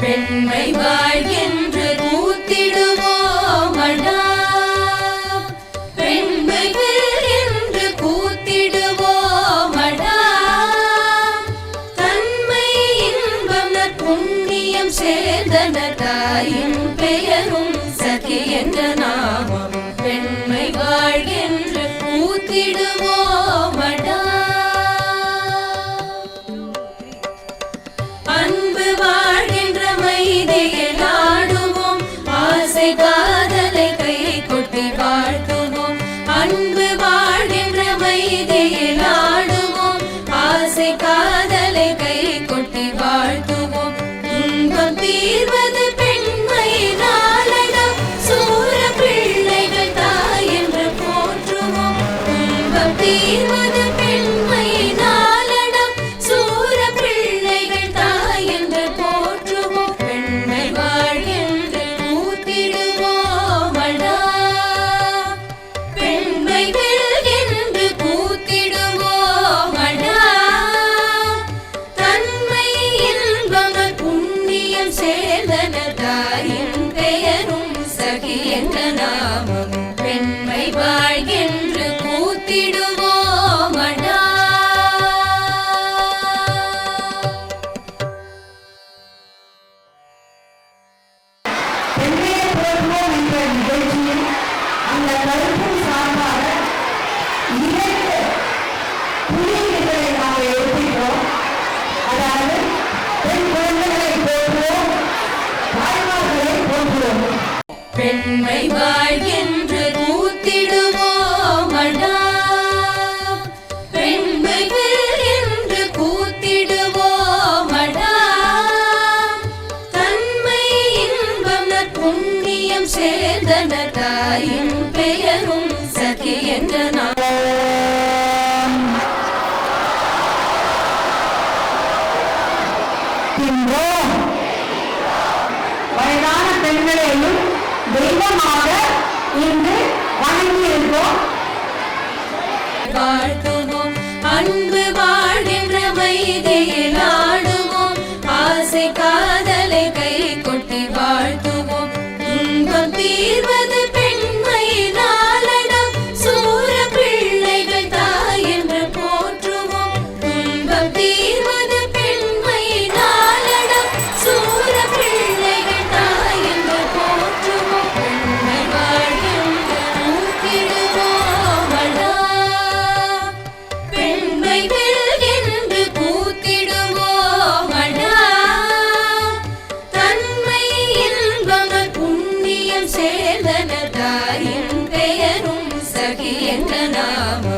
பெண்மை வாழ்கின்ற கூத்திடுவோமடா, பெண்மை என்று கூத்திடுவோமடா. தன்மை இன்பம் புண்ணியம் சேர்ந்தன தாயின் பெயரும் சகி என்ற நாமம். பெண்மை வாழ்கின்ற கூத்திடுவோமடா. அன்பு வாழ்கின்ற மைதியில் ஆடுவோம், ஆசை காதலை கை கொட்டி வாழ்த்துவோம். அன்பு வாழ்கின்ற மைதியில் ஆடுவோம், ஆசை காதலை கை கொட்டி வாழ்த்துவோம். துன்பம் தீர்வது பெண்மையினாலடம், சூர பிள்ளைகள் தாய் என்று போற்றுவோம். துன்பம் தீர்வது பெண்மையினாலடம், சூர பிள்ளைகள் தாய் என்று போற்றுவோம். பெண்மை வாழ்கின்ற கூத்திடுவோமடா, பெண்மை வெல்கின்ற கூத்திடுவோமடா. தன்மை இன்பம் புண்ணியம் சேர்ந்தன தாயின் பெயரும் சகி என்ற நாமம். பெண்மை வாழ்கின்ற கூத்திடுவோமடா. பெண்மையை போற்றுவோம் என்ற நிகழ்ச்சியில் அந்த கருப்பு சார்பாக 2 குறியீடுகளை நாம் எழுதுகிறோம். அதாவது பெண் குழந்தைகளை போற்றுவோம், தாய்மார்களை போற்றுவோம். பெண்மை வாழ்கின்ற கூத்திடுவோமடா, பெண்மை வெல்கின்ற கூத்திடுவோமடா. தன்மை இன்பம் புண்ணியம் சேர்ந்தன தாயின் பெயரும் சகி என்ற தின்றோம். வயதான பெண்களையும் தெய்வமாக இன்று வணங்கியிருக்கிறோம். வாழ்த்துவோம். அன்பு வாழ்கின்ற மைதியில் ஆடுவோம், ஆசை காதலை கை கொட்டி வாழ்த்துவோம். துன்பம் தீர்வது பெண்மையினாலடம், சூர பிள்ளைகள் தாய் என்று போற்றுவோம். துன்பம் தீர்வது பெண்மையினாலடம், சூர பிள்ளைகள் தாய் என்று போற்றுவோம். பெண்மை வாழ்கின்ற கூத்திடுவோமடா, பெண்மை வெல்கின்ற கூத்திடுவோமடா. தன்மை இன்பம் புண்ணியம் சேர்ந்தன தாயின் பெயரும் சகி என்ற நாமம்.